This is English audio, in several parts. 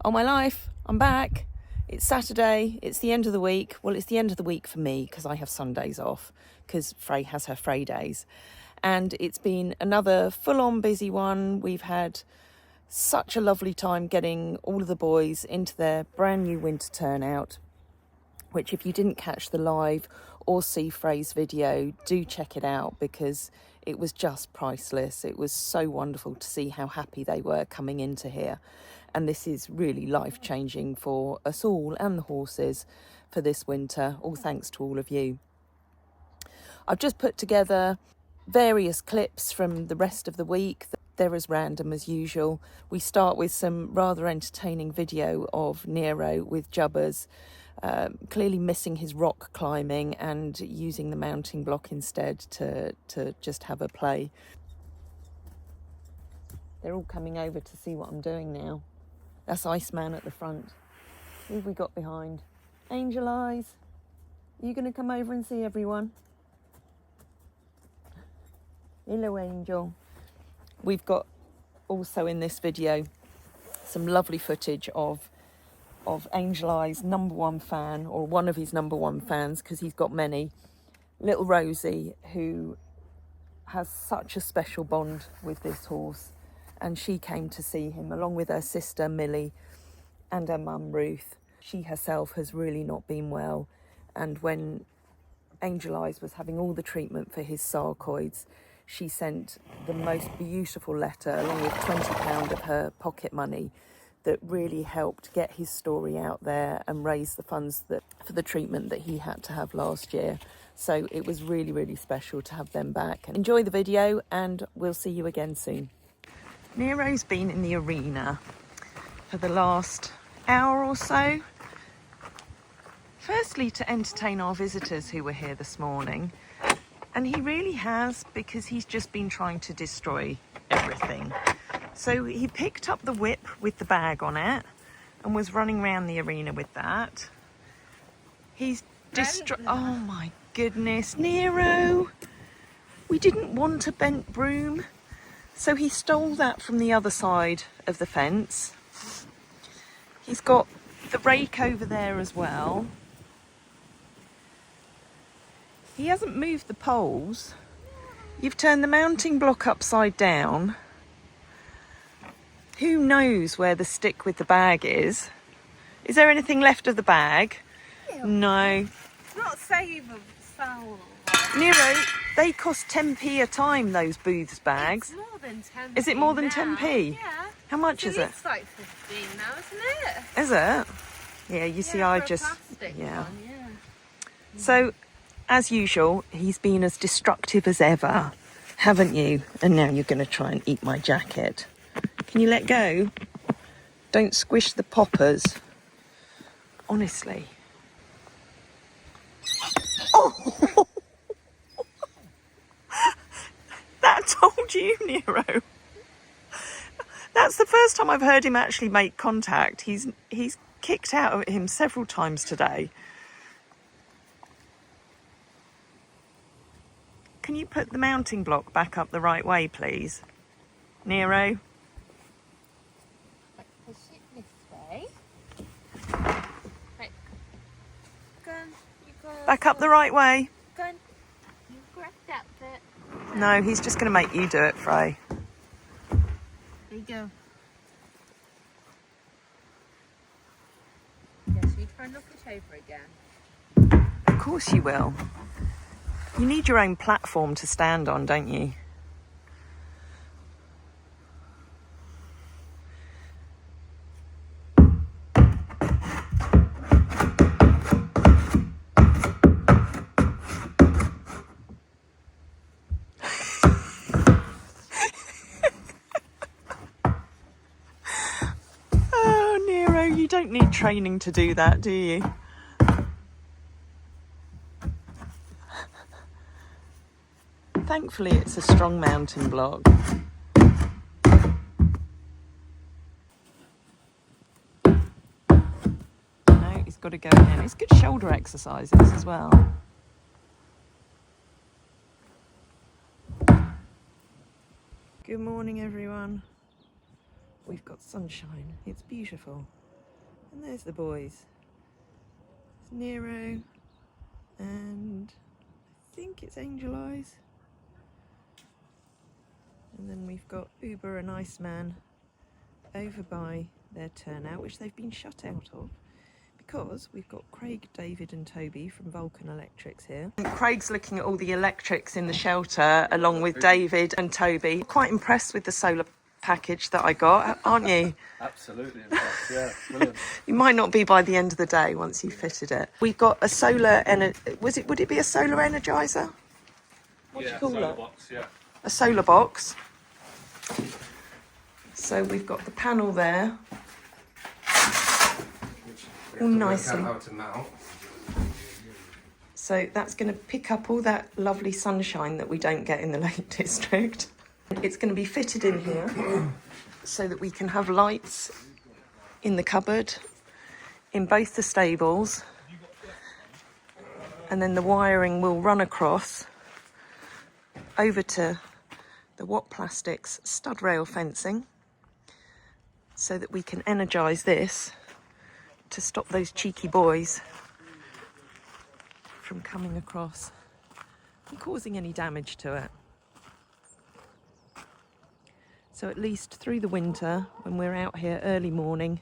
Oh my life, I'm back. It's Saturday, it's the end of the week. Well, it's the end of the week for me because I have Sundays off because Frey has her Frey days. And it's been another full-on busy one. We've had such a lovely time getting all of the boys into their brand new winter turnout, which if you didn't catch the live or see Frey's video, do check it out because it was just priceless. It was so wonderful to see how happy they were coming into here. And this is really life-changing for us all and the horses for this winter, all thanks to all of you. I've just put together various clips from the rest of the week. They're as random as usual. We start with some rather entertaining video of Nero with Jubbers, clearly missing his rock climbing and using the mounting block instead to just have a play. They're all coming over to see what I'm doing now. That's Iceman at the front. Who have we got behind? Angel Eyes. Are you going to come over and see everyone? Hello, Angel. We've got also in this video some lovely footage of Angel Eye's #1 fan, or one of his #1 fans, because he's got many, little Rosie, who has such a special bond with this horse, and she came to see him along with her sister Millie and her mum Ruth. She herself has really not been well, and when Angel Eyes was having all the treatment for his sarcoids, she sent the most beautiful letter along with £20 of her pocket money that really helped get his story out there and raise the funds for the treatment that he had to have last year. So it was really, really special to have them back. Enjoy the video and we'll see you again soon. Nero's been in the arena for the last hour or so. Firstly, to entertain our visitors who were here this morning. And he really has, because he's just been trying to destroy everything. So he picked up the whip with the bag on it and was running around the arena with that. He's oh my goodness, Nero! We didn't want a bent broom. So he stole that from the other side of the fence. He's got the rake over there as well. He hasn't moved the poles. You've turned the mounting block upside down. Who knows where the stick with the bag is? Is there anything left of the bag? No. It's not savable. Nero, they cost 10p a time, those Booths bags. It's more than 10p. Is it more than now. 10p? Yeah. How much is it? It's like 15 now, isn't it? Is it? Yeah, you see, I just... Yeah. So, as usual, he's been as destructive as ever, haven't you? And now you're going to try and eat my jacket. Can you let go? Don't squish the poppers. Honestly. Oh! That told you, Nero. That's the first time I've heard him actually make contact. He's kicked out at him several times today. Can you put the mounting block back up the right way, please? Nero? Push it this way. Right. Go on. You go. Back up the right way. Go on. You grab that bit. No, he's just going to make you do it, Frey. There you go. Yeah, so you try and knock it over again. Of course you will. You need your own platform to stand on, don't you? Oh, Nero, you don't need training to do that, do you? Thankfully, it's a strong mounting block. No, he's got to go in. It's good shoulder exercises as well. Good morning, everyone. We've got sunshine. It's beautiful. And there's the boys. It's Nero and I think it's Angel Eyes. And then we've got Uber and Iceman over by their turnout, which they've been shut out of because we've got Craig, David and Toby from Vulcan Electrics here. And Craig's looking at all the electrics in the shelter along with David and Toby. Quite impressed with the solar package that I got, aren't you? Absolutely impressed, yeah, brilliant. You might not be by the end of the day once you've fitted it. We've got a solar, would it be a solar energizer? What do you call solar it? box, yeah. A solar box. So we've got the panel there. All nicely. How to mount. So that's going to pick up all that lovely sunshine that we don't get in the Lake District. It's going to be fitted in here so that we can have lights in the cupboard, in both the stables, and then the wiring will run across over to the Watt Plastics stud rail fencing so that we can energise this to stop those cheeky boys from coming across and causing any damage to it. So at least through the winter, when we're out here early morning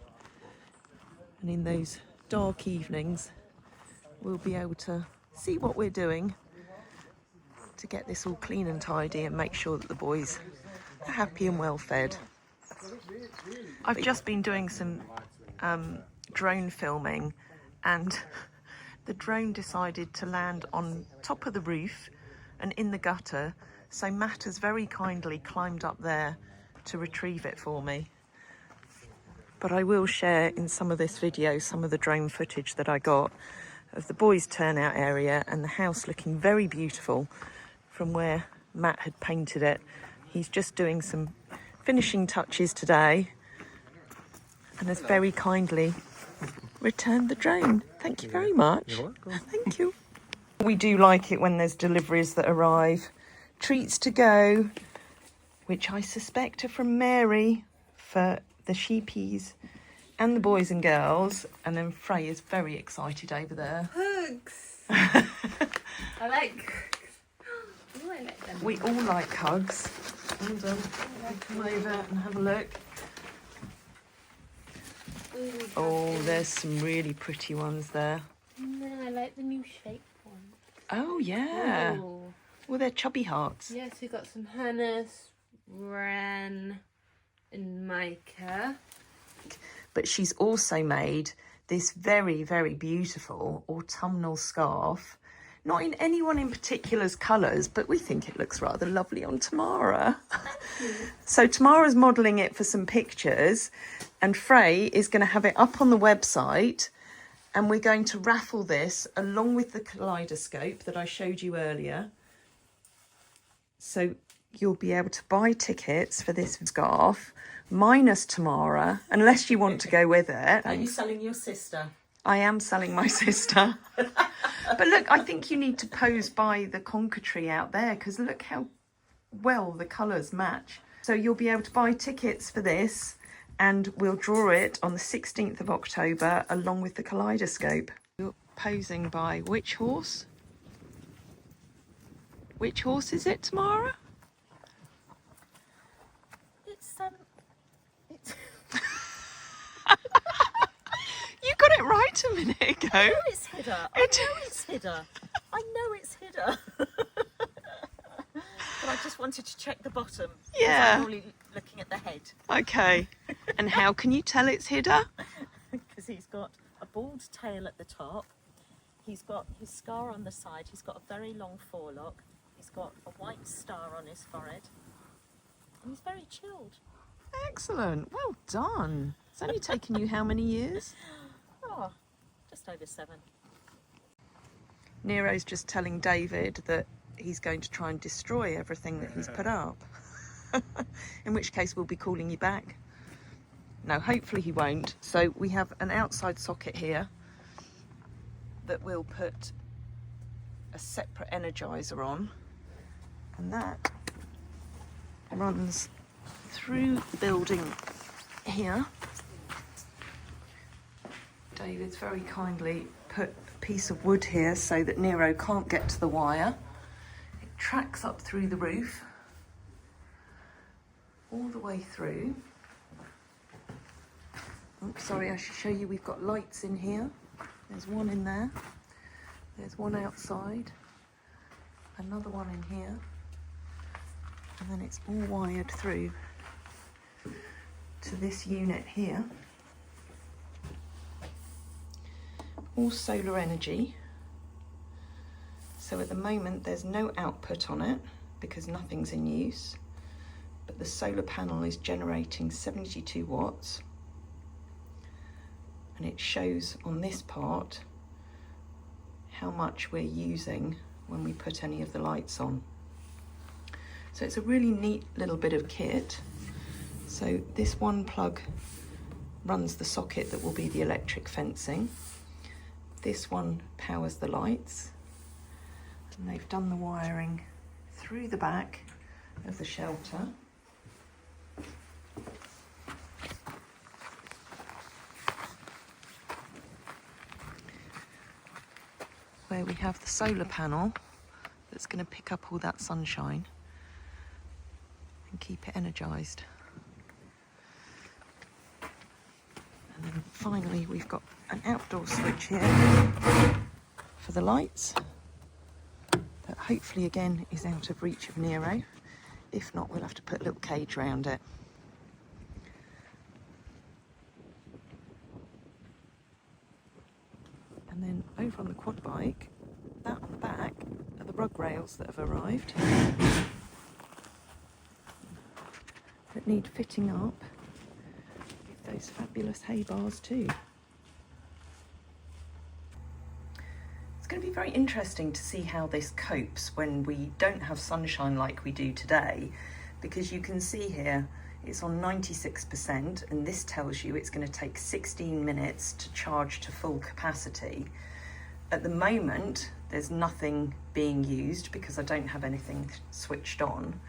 and in those dark evenings, we'll be able to see what we're doing to get this all clean and tidy and make sure that the boys are happy and well fed. I've just been doing some drone filming and the drone decided to land on top of the roof and in the gutter, so Matt has very kindly climbed up there to retrieve it for me. But I will share in some of this video some of the drone footage that I got of the boys' turnout area and the house looking very beautiful from where Matt had painted it. He's just doing some finishing touches today and has very kindly returned the drone. Thank you very much. You're welcome. Thank you. We do like it when there's deliveries that arrive. Treats to go, which I suspect are from Mary for the sheepies and the boys and girls. And then Frey is very excited over there. Hugs. I like. Oh, I like them. We all like hugs. Hold on, come over and have a look. Ooh, Oh, there's some really pretty ones there. no, I like the new shape one. Oh, yeah. Ooh. Well, they're chubby hearts. Yes, we got some Hannes, Ren, and Micah. But she's also made this very, very beautiful autumnal scarf. Not in anyone in particular's colours, but we think it looks rather lovely on Tamara. So Tamara's modelling it for some pictures and Frey is going to have it up on the website and we're going to raffle this along with the kaleidoscope that I showed you earlier. So you'll be able to buy tickets for this scarf, minus Tamara, unless you want to go with it. Are you selling your sister? I am selling my sister. But look, I think you need to pose by the conker tree out there because look how well the colours match. So you'll be able to buy tickets for this and we'll draw it on the 16th of October along with the kaleidoscope. You're posing by which horse? Which horse is it, Tamara? It's You got it right a minute ago. I know it's Hidda. I know it's Hidda. I know it's Hidda. But I just wanted to check the bottom. Yeah. I'm only looking at the head. Okay. And how can you tell it's Hidda? Because he's got a bald tail at the top. He's got his scar on the side. He's got a very long forelock. He's got a white star on his forehead. And he's very chilled. Excellent. Well done. It's only taken you how many years? Oh, just over 7. Nero's just telling David that he's going to try and destroy everything that he's put up. In which case we'll be calling you back. No, hopefully he won't. So we have an outside socket here that we'll put a separate energizer on, and that runs through the building here David's very kindly put a piece of wood here so that Nero can't get to the wire. It tracks up through the roof, all the way through. Oh, sorry, I should show you we've got lights in here. There's one in there. There's one outside. Another one in here. And then it's all wired through to this unit here. All solar energy. So at the moment there's no output on it because nothing's in use, but the solar panel is generating 72 watts, and it shows on this part how much we're using when we put any of the lights on. So it's a really neat little bit of kit. So this one plug runs the socket that will be the electric fencing. This one powers the lights, and they've done the wiring through the back of the shelter. Where we have the solar panel that's going to pick up all that sunshine and keep it energised. And then finally we've got an outdoor switch here for the lights that hopefully again is out of reach of Nero. If not, we'll have to put a little cage around it. And then over on the quad bike, that on the back are the rug rails that have arrived that need fitting up with those fabulous hay bars too. It's going to be very interesting to see how this copes when we don't have sunshine like we do today, because you can see here it's on 96%, and this tells you it's going to take 16 minutes to charge to full capacity. At the moment, there's nothing being used because I don't have anything switched on.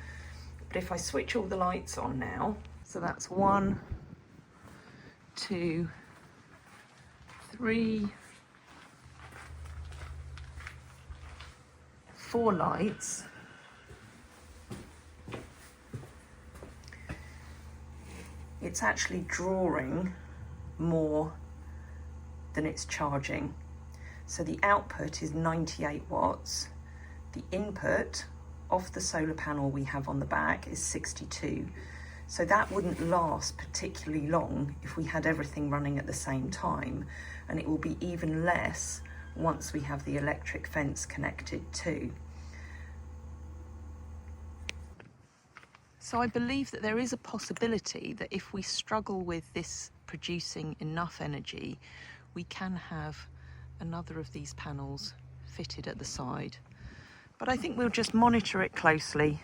But if I switch all the lights on now, so that's 1, 2, 3, 4 lights. It's actually drawing more than it's charging. So the output is 98 watts. The input of the solar panel we have on the back is 62. So that wouldn't last particularly long if we had everything running at the same time, and it will be even less once we have the electric fence connected too. So I believe that there is a possibility that if we struggle with this producing enough energy, we can have another of these panels fitted at the side. But I think we'll just monitor it closely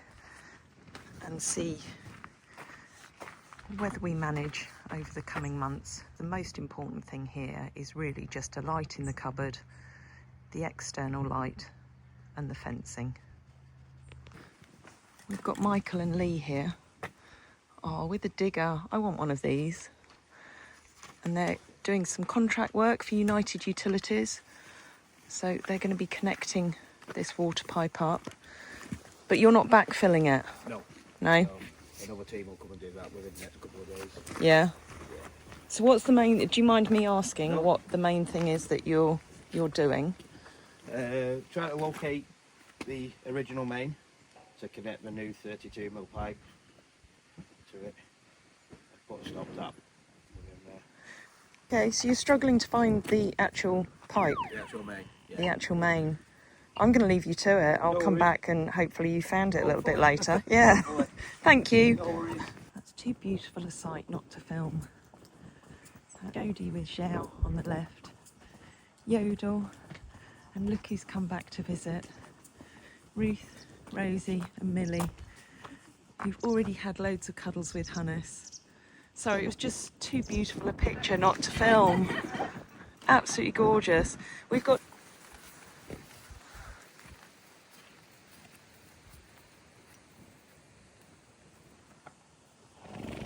and see whether we manage over the coming months. The most important thing here is really just a light in the cupboard, the external light, and the fencing. We've got Michael and Lee here. Oh, with a digger. I want one of these. And they're doing some contract work for United Utilities. So they're going to be connecting this water pipe up. But you're not backfilling it? No. No? Another team will come and do that within the next couple of days. Yeah. So what's the main... Do you mind me asking what the main thing is that you're doing? Try to locate the original main to connect the new 32mm pipe to it. Put a stop tap within there. Okay, so you're struggling to find the actual pipe, The actual main. Yeah. the actual main. I'm going to leave you to it. I'll come back and hopefully you found it a little bit later. Yeah. Thank you. No worries. That's too beautiful a sight not to film. Jodie with Xiao on the left. Yodel. And look who's come back to visit. Ruth, Rosie and Millie. You've already had loads of cuddles with Hannes. Sorry, it was just too beautiful a picture not to film. Absolutely gorgeous. We've got...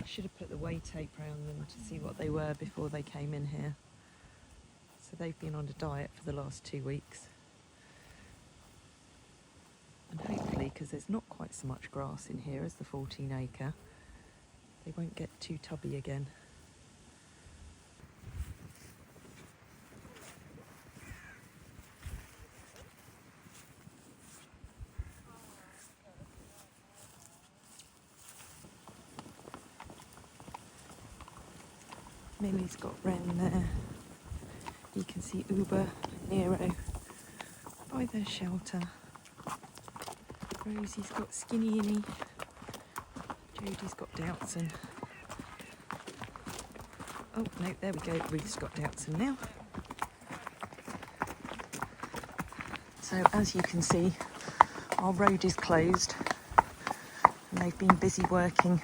Should have put the way tape around them to see what they were before they came in here. So they've been on a diet for the last 2 weeks. And hopefully, because there's not quite so much grass in here as the 14 acre, they won't get too tubby again. Millie's got Ren there. You can see Uber, Nero by their shelter. Rosie's got Skinny Innie. Jodie's got Doutzen. Oh no, there we go. Ruth's got Doutzen now. So as you can see, our road is closed and they've been busy working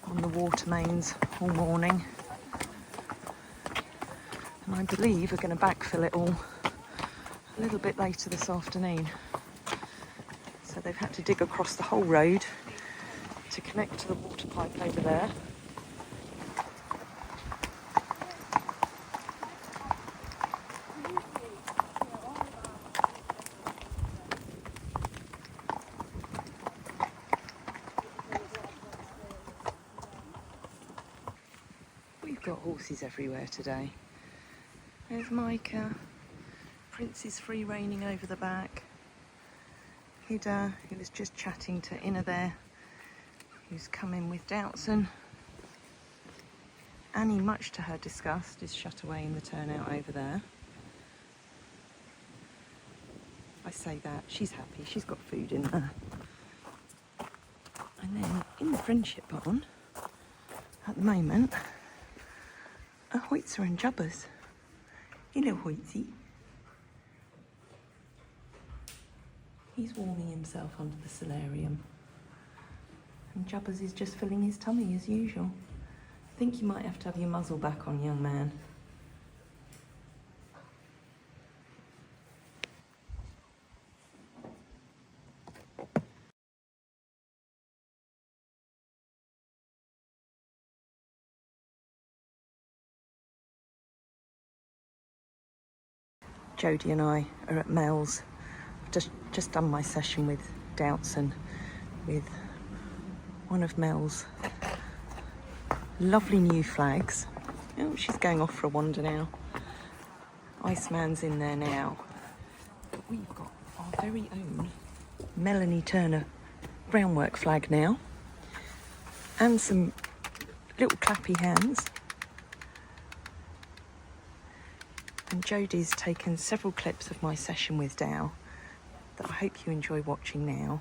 on the water mains all morning. And I believe we're going to backfill it all a little bit later this afternoon. So they've had to dig across the whole road to connect to the water pipe over there. We've got horses everywhere today. There's Micah. Prince is free reining over the back. Hida, who was just chatting to Inna there, who's come in with Doutzen. Annie, much to her disgust, is shut away in the turnout over there. I say that, she's happy, she's got food in there. And then in the friendship barn, at the moment, are Hoitzer and Jubbers. Hello, Hoitzy. He's warming himself under the solarium. And Jubbers is just filling his tummy as usual. I think you might have to have your muzzle back on, young man. Jodie and I are at Mel's. I've just done my session with Doutzen, with one of Mel's lovely new flags. Oh, she's going off for a wander now. Iceman's in there now. But we've got our very own Melanie Turner groundwork flag now, and some little clappy hands. And Jodie's taken several clips of my session with Dow that I hope you enjoy watching now.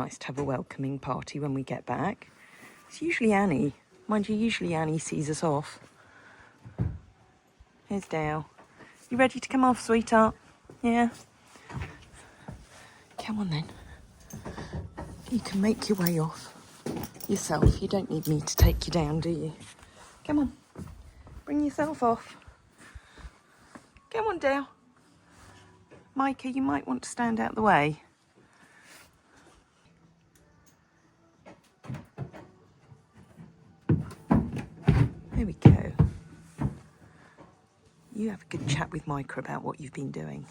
nice to have a welcoming party when we get back. It's usually Annie. Mind you, usually Annie sees us off. Here's Dale. You ready to come off, sweetheart? Yeah? Come on then. You can make your way off yourself. You don't need me to take you down, do you? Come on. Bring yourself off. Come on, Dale. Micah, you might want to stand out the way. There we go. You have a good chat with Micah about what you've been doing.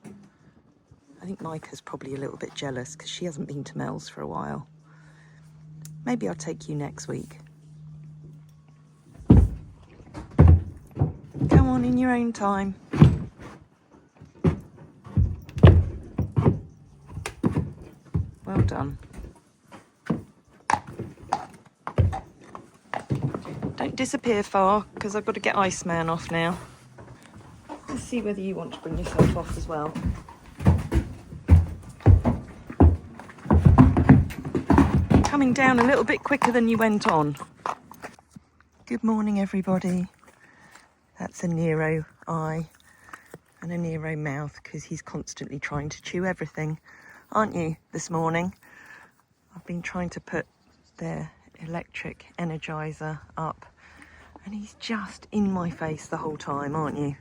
I think Micah's probably a little bit jealous because she hasn't been to Mel's for a while. Maybe I'll take you next week. Come on, in your own time. Well done. Don't disappear far, because I've got to get Iceman off now. Let's see whether you want to bring yourself off as well. Coming down a little bit quicker than you went on. Good morning, everybody. That's a Nero eye and a Nero mouth, because he's constantly trying to chew everything, aren't you, this morning? I've been trying to put their electric energizer up, and he's just in my face the whole time, aren't you?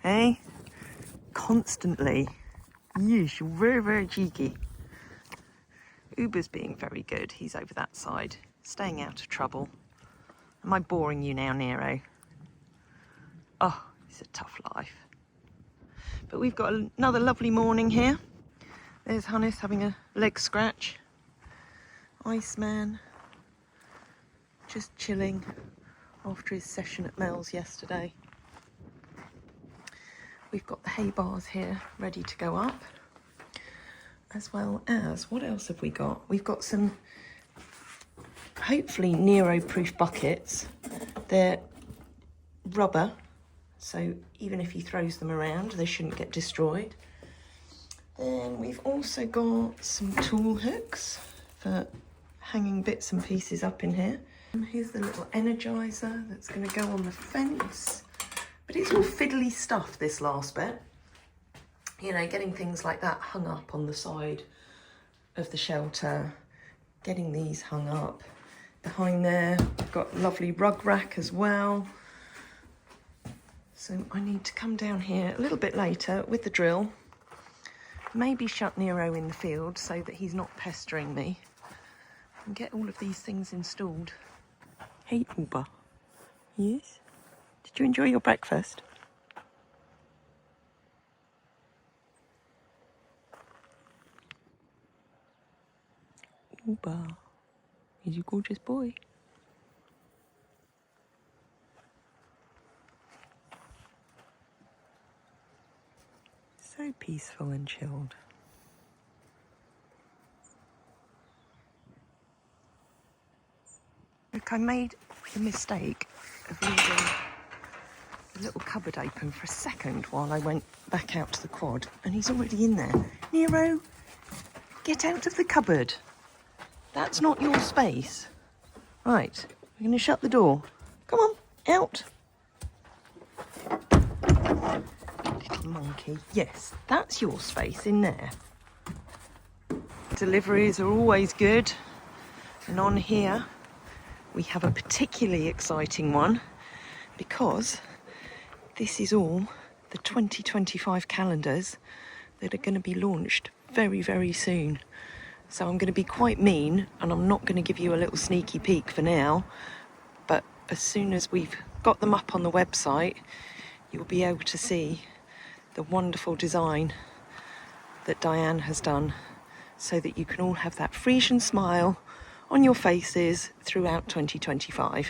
Eh? Constantly. Yes, you're very, very cheeky. Uber's being very good. He's over that side, staying out of trouble. Am I boring you now, Nero? Oh, it's a tough life. But we've got another lovely morning here. There's Hannes having a leg scratch. Iceman just chilling after his session at Mel's yesterday. We've got the hay bars here ready to go up, as well as, what else have we got? We've got some, hopefully, Nero-proof buckets. They're rubber, so even if he throws them around, they shouldn't get destroyed. Then we've also got some tool hooks for hanging bits and pieces up in here. And here's the little energizer that's going to go on the fence. But it's all fiddly stuff, this last bit. You know, getting things like that hung up on the side of the shelter, getting these hung up. Behind there, we've got a lovely rug rack as well. So I need to come down here a little bit later with the drill, maybe shut Nero in the field so that he's not pestering me, and get all of these things installed. Hey, Uber. Yes? Did you enjoy your breakfast? Uber. He's a gorgeous boy. So peaceful and chilled. Look, I made the mistake of leaving the little cupboard open for a second while I went back out to the quad, and he's already in there. Nero, get out of the cupboard. That's not your space. Right, we're going to shut the door. Come on, out. Little monkey. Yes, that's your space in there. Deliveries are always good. And on here, we have a particularly exciting one, because this is all the 2025 calendars that are going to be launched very, very soon. So I'm going to be quite mean, and I'm not going to give you a little sneaky peek for now, but as soon as we've got them up on the website, you'll be able to see the wonderful design that Diane has done, so that you can all have that Frisian smile on your faces throughout 2025.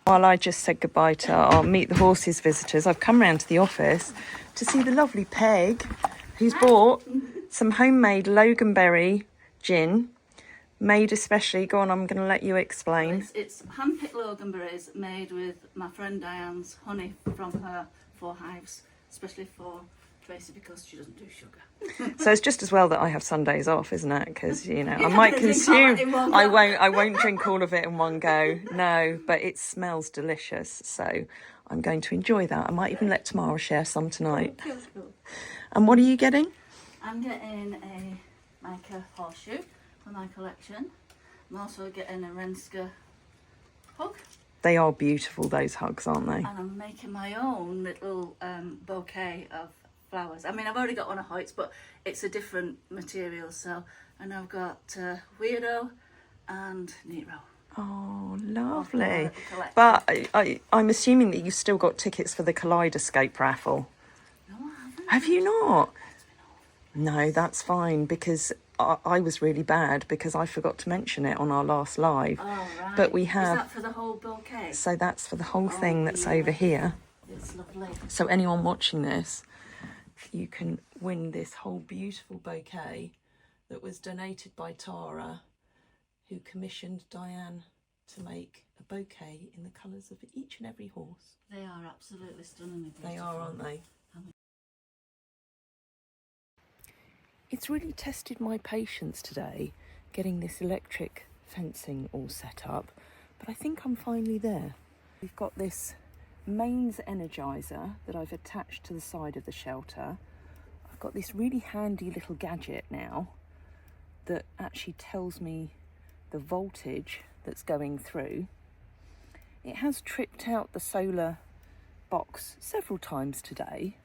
While I just said goodbye to our Meet the Horses visitors, I've come round to the office to see the lovely Peg, who's bought some homemade Loganberry gin, made especially. Go on, I'm going to let you explain. It's hand-picked loganberries made with my friend Diane's honey from her 4 hives, especially for Tracy because she doesn't do sugar. So it's just as well that I have Sundays off, isn't it? Because, you know, I You're might not gonna drink all that consume. in one I go. won't drink all of it in one go. No, but it smells delicious. So I'm going to enjoy that. I might even let Tamara share some tonight. Cool. And what are you getting? I'm getting a mica horseshoe for my collection. I'm also getting a Renska hug. They are beautiful, those hugs, aren't they? And I'm making my own little bouquet of flowers. I mean, I've already got one of Hoyt's, but it's a different material. So, and I've got Weirdo and Nero. Oh, lovely. Collection. But I'm assuming that you've still got tickets for the Kaleidoscope raffle. No, I haven't. Have you not? No, that's fine, because I was really bad because I forgot to mention it on our last live. Oh, right. But we have... Is that for the whole bouquet? So that's for the whole thing that's yeah. over here. It's lovely. So anyone watching this, you can win this whole beautiful bouquet that was donated by Tara, who commissioned Diane to make a bouquet in the colours of each and every horse. They are absolutely stunningly beautiful. They are, aren't they? It's really tested my patience today, getting this electric fencing all set up, but I think I'm finally there. We've got this mains energizer that I've attached to the side of the shelter. I've got this really handy little gadget now that actually tells me the voltage that's going through. It has tripped out the solar box several times today,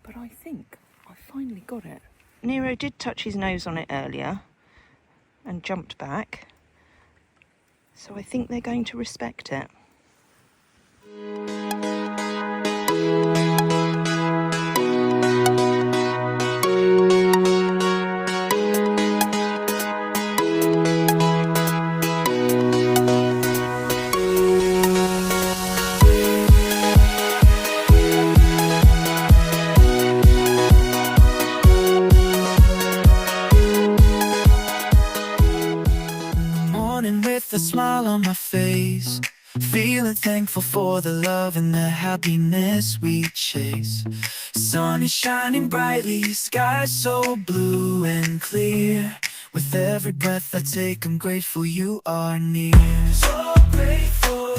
but I think I finally got it. Nero did touch his nose on it earlier and jumped back, so I think they're going to respect it. A smile on my face, feeling thankful for the love and the happiness we chase. Sun is shining brightly, sky so blue and clear. With every breath I take, I'm grateful you are near. So grateful